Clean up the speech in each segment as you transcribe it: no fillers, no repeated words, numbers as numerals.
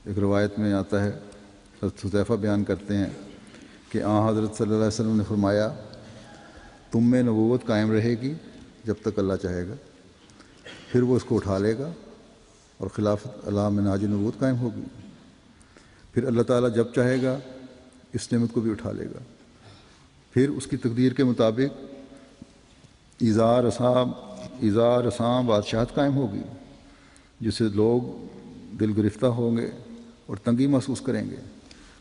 ایک روایت میں آتا ہے، حضرت حذیفہ بیان کرتے ہیں کہ حضرت صلی اللہ علیہ وسلم نے فرمایا تم میں نبوت قائم رہے گی جب تک اللہ چاہے گا، پھر وہ اس کو اٹھا لے گا اور خلافت علی منہاج نبوت قائم ہوگی، پھر اللہ تعالیٰ جب چاہے گا اس نعمت کو بھی اٹھا لے گا، پھر اس کی تقدیر کے مطابق ایزا رساں بادشاہت قائم ہوگی جس سے لوگ دل گرفتہ ہوں گے اور تنگی محسوس کریں گے۔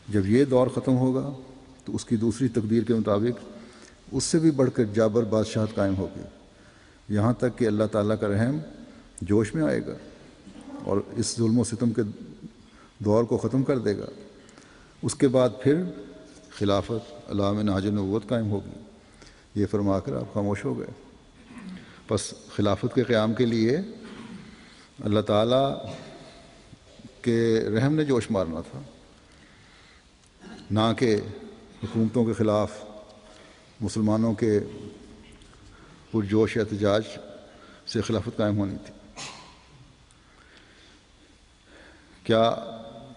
جب یہ دور ختم ہوگا تو اس کی دوسری تقدیر کے مطابق اس سے بھی بڑھ کر جابر بادشاہت قائم ہوگی، یہاں تک کہ اللہ تعالیٰ کا رحم جوش میں آئے گا اور اس ظلم و ستم کے دور کو ختم کر دے گا۔ اس کے بعد پھر خلافت علی منہاج نبوت قائم ہوگی۔ یہ فرما کر آپ خاموش ہو گئے۔ پس خلافت کے قیام کے لیے اللہ تعالیٰ کے رحم نے جوش مارنا تھا، نہ کہ حکومتوں کے خلاف مسلمانوں کے پرجوش احتجاج سے خلافت قائم ہونی تھی۔ کیا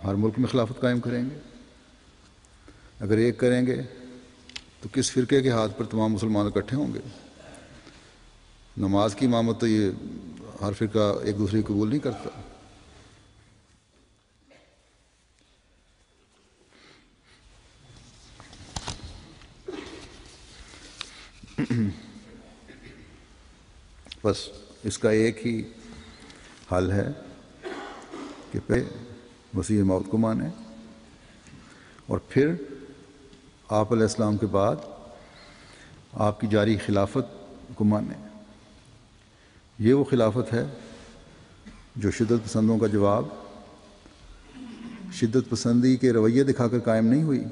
ہر ملک میں خلافت قائم کریں گے؟ اگر ایک کریں گے تو کس فرقے کے ہاتھ پر تمام مسلمان اکٹھے ہوں گے؟ نماز کی امامت تو یہ ہر فرقہ ایک دوسرے کو قبول نہیں کرتا۔ بس اس کا ایک ہی حل ہے کہ پہلے مسیح موت کو مانیں اور پھر آپ علیہ السلام کے بعد آپ کی جاری خلافت کو مانیں۔ یہ وہ خلافت ہے جو شدت پسندوں کا جواب شدت پسندی کے رویے دکھا کر قائم نہیں ہوئی۔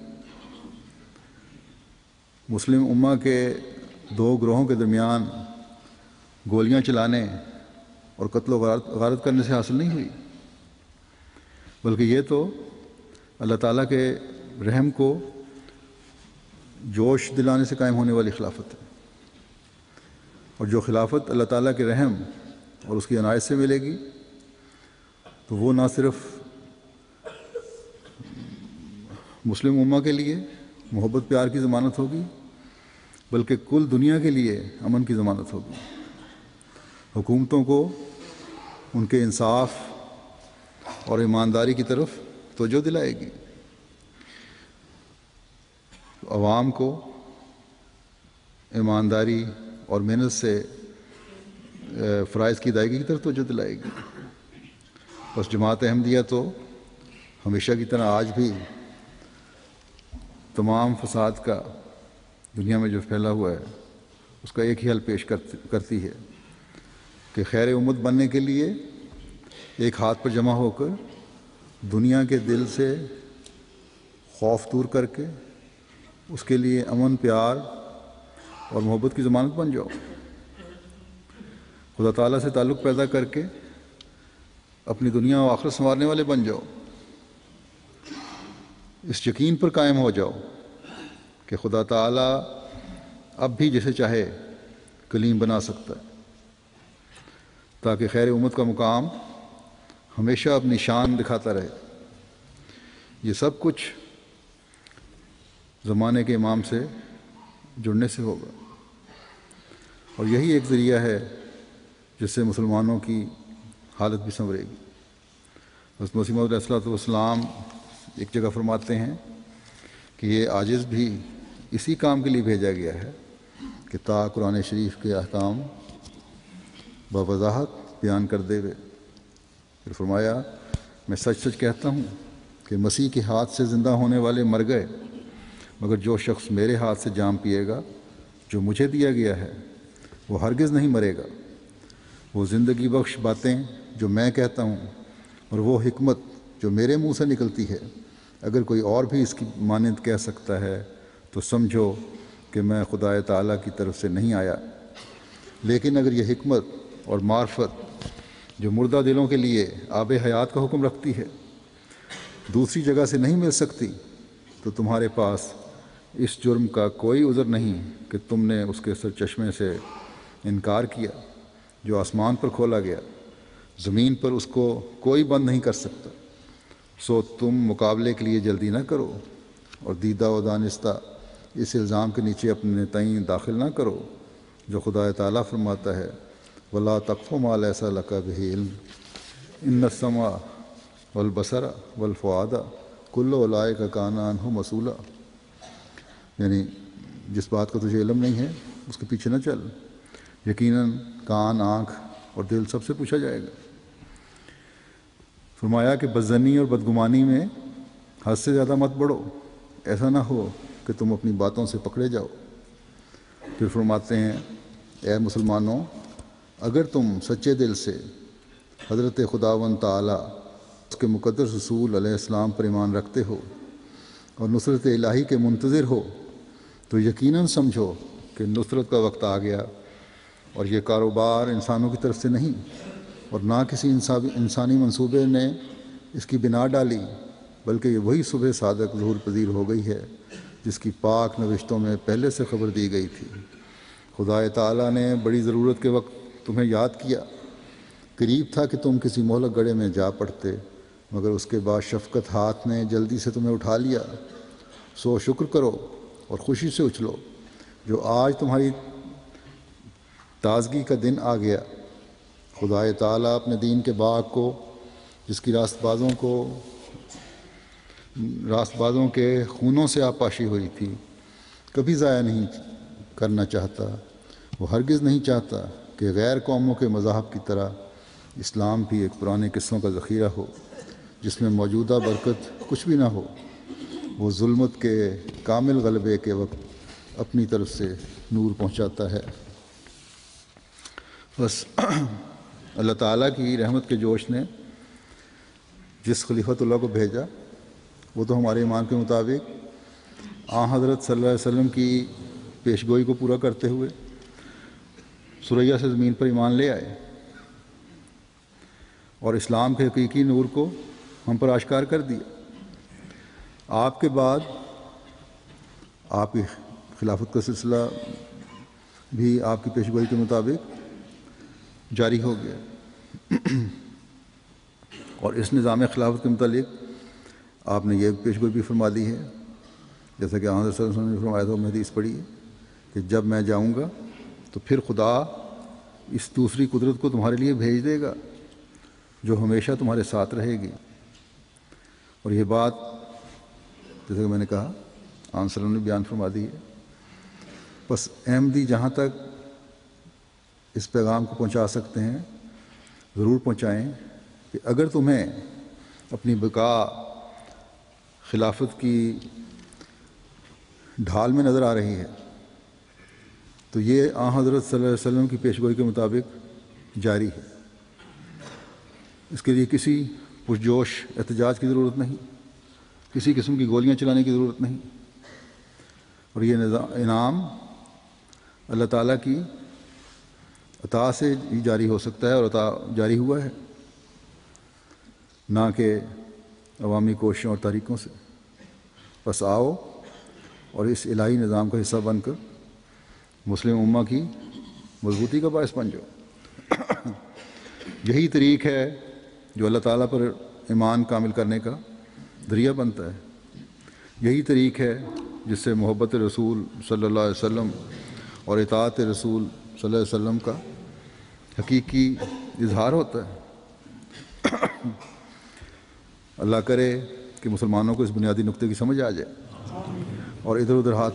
مسلم امہ کے دو گروہوں کے درمیان گولیاں چلانے اور قتل و غارت کرنے سے حاصل نہیں ہوئی، بلکہ یہ تو اللہ تعالیٰ کے رحم کو جوش دلانے سے قائم ہونے والی خلافت ہے۔ اور جو خلافت اللہ تعالیٰ کے رحم اور اس کی عنایت سے ملے گی تو وہ نہ صرف مسلم امہ کے لیے محبت پیار کی ضمانت ہوگی بلکہ کل دنیا کے لیے امن کی ضمانت ہوگی۔ حکومتوں کو ان کے انصاف اور ایمانداری کی طرف توجہ دلائے گی، عوام کو ایمانداری اور محنت سے فرائض کی ادائیگی کی طرف توجہ دلائے گی۔ بس جماعت احمدیہ تو ہمیشہ کی طرح آج بھی تمام فساد کا دنیا میں جو پھیلا ہوا ہے اس کا ایک ہی حل پیش کرتی ہے کہ خیر امت بننے کے لیے ایک ہاتھ پر جمع ہو کر دنیا کے دل سے خوف دور کر کے اس کے لیے امن پیار اور محبت کی ضمانت بن جاؤ، خدا تعالیٰ سے تعلق پیدا کر کے اپنی دنیا و آخرت سنوارنے والے بن جاؤ، اس یقین پر قائم ہو جاؤ کہ خدا تعالیٰ اب بھی جسے چاہے کلیم بنا سکتا ہے، تاکہ خیر امت کا مقام ہمیشہ اپنی شان دکھاتا رہے۔ یہ سب کچھ زمانے کے امام سے جڑنے سے ہوگا، اور یہی ایک ذریعہ ہے جس سے مسلمانوں کی حالت بھی سنورے گی۔ حضرت مسیح موعود علیہ السلام ایک جگہ فرماتے ہیں کہ یہ عاجز بھی اسی کام کے لیے بھیجا گیا ہے کہ تا قرآن شریف کے احکام بوضاحت بیان کر دے ہوئے۔ پھر فرمایا میں سچ سچ کہتا ہوں کہ مسیح کے ہاتھ سے زندہ ہونے والے مر گئے، مگر جو شخص میرے ہاتھ سے جام پیے گا جو مجھے دیا گیا ہے وہ ہرگز نہیں مرے گا۔ وہ زندگی بخش باتیں جو میں کہتا ہوں اور وہ حکمت جو میرے منہ سے نکلتی ہے، اگر کوئی اور بھی اس کی مانند کہہ سکتا ہے تو سمجھو کہ میں خدا تعالیٰ کی طرف سے نہیں آیا۔ لیکن اگر یہ حکمت اور معرفت جو مردہ دلوں کے لیے آب حیات کا حکم رکھتی ہے دوسری جگہ سے نہیں مل سکتی تو تمہارے پاس اس جرم کا کوئی عذر نہیں کہ تم نے اس کے سرچشمے سے انکار کیا جو آسمان پر کھولا گیا، زمین پر اس کو کوئی بند نہیں کر سکتا، سو تم مقابلے کے لیے جلدی نہ کرو اور دیدہ و دانستہ اس الزام کے نیچے اپنے تئیں داخل نہ کرو جو خدا تعالیٰ فرماتا ہے وَلَا تَقْفُ مَا لَيْسَ لَكَ بِهِ عِلْمٌ إِنَّ السَّمْعَ وَالْبَصَرَ وَالْفُؤَادَ كُلُّ أُولَٰئِكَ كَانَ عَنْهُ مسئولا، یعنی جس بات کا تجھے علم نہیں ہے اس کے پیچھے نہ چل، یقیناً کان، آنکھ اور دل سب سے پوچھا جائے گا۔ فرمایا کہ بدظنی اور بدگمانی میں حد سے زیادہ مت بڑھو، ایسا نہ ہو کہ تم اپنی باتوں سے پکڑے جاؤ۔ پھر فرماتے ہیں اے مسلمانوں، اگر تم سچے دل سے حضرت خداوند تعالیٰ اس کے مقدس رسول علیہ السلام پر ایمان رکھتے ہو اور نصرت الہی کے منتظر ہو تو یقیناً سمجھو کہ نصرت کا وقت آ گیا، اور یہ کاروبار انسانوں کی طرف سے نہیں اور نہ کسی انسانی منصوبے نے اس کی بنا ڈالی، بلکہ یہ وہی صبح صادق ظہور پذیر ہو گئی ہے جس کی پاک نوشتوں میں پہلے سے خبر دی گئی تھی۔ خدا تعالیٰ نے بڑی ضرورت کے وقت تمہیں یاد کیا، قریب تھا کہ تم کسی مہلک گڑھے میں جا پڑتے، مگر اس کے بعد شفقت ہاتھ نے جلدی سے تمہیں اٹھا لیا۔ سو شکر کرو اور خوشی سے اچھلو جو آج تمہاری تازگی کا دن آ گیا۔ خدا تعالیٰ اپنے دین کے باغ کو، جس کی راست بازوں کے خونوں سے آپاشی ہوئی تھی، کبھی ضائع نہیں کرنا چاہتا۔ وہ ہرگز نہیں چاہتا کہ غیر قوموں کے مذاہب کی طرح اسلام بھی ایک پرانے قصوں کا ذخیرہ ہو جس میں موجودہ برکت کچھ بھی نہ ہو۔ وہ ظلمت کے کامل غلبے کے وقت اپنی طرف سے نور پہنچاتا ہے۔ بس اللہ تعالیٰ کی رحمت کے جوش نے جس خلیفۃ اللہ کو بھیجا وہ تو ہمارے ایمان کے مطابق حضرت صلی اللہ علیہ وسلم کی پیشگوئی کو پورا کرتے ہوئے ثریا سے زمین پر ایمان لے آئے اور اسلام کے حقیقی نور کو ہم پر آشکار کر دیا۔ آپ کے بعد آپ کی خلافت کا سلسلہ بھی آپ کی پیشگوئی کے مطابق جاری ہو گیا، اور اس نظام خلافت کے متعلق آپ نے یہ پیشگوئی بھی فرما دی ہے، جیسا کہ حضرت صلی اللہ علیہ وسلم نے فرمایا تھا، میں حدیث پڑھی ہے کہ جب میں جاؤں گا تو پھر خدا اس دوسری قدرت کو تمہارے لیے بھیج دے گا جو ہمیشہ تمہارے ساتھ رہے گی۔ اور یہ بات جیسا کہ میں نے کہا حضرت صلی اللہ علیہ وسلم نے بیان فرما دی ہے۔ بس احمدی جہاں تک اس پیغام کو پہنچا سکتے ہیں ضرور پہنچائیں کہ اگر تمہیں اپنی بقا خلافت کی ڈھال میں نظر آ رہی ہے تو یہ حضرت صلی اللہ علیہ وسلم کی پیشگوئی کے مطابق جاری ہے۔ اس کے لیے کسی پرجوش احتجاج کی ضرورت نہیں، کسی قسم کی گولیاں چلانے کی ضرورت نہیں، اور یہ انعام اللہ تعالیٰ کی عطا سے ہی جاری ہو سکتا ہے، اور عطا جاری ہوا ہے، نہ کہ عوامی کوششوں اور تحریکوں سے۔ بس آؤ اور اس الہی نظام کا حصہ بن کر مسلم امہ کی مضبوطی کا باعث بن جاؤ۔ یہی طریق ہے جو اللہ تعالیٰ پر ایمان کامل کرنے کا ذریعہ بنتا ہے، یہی طریق ہے جس سے محبت رسول صلی اللہ علیہ وسلم اور اطاعت رسول صلی اللہ علیہ وسلم کا حقیقی اظہار ہوتا ہے۔ اللہ کرے کہ مسلمانوں کو اس بنیادی نقطے کی سمجھ آ جائے اور ادھر ادھر ہاتھ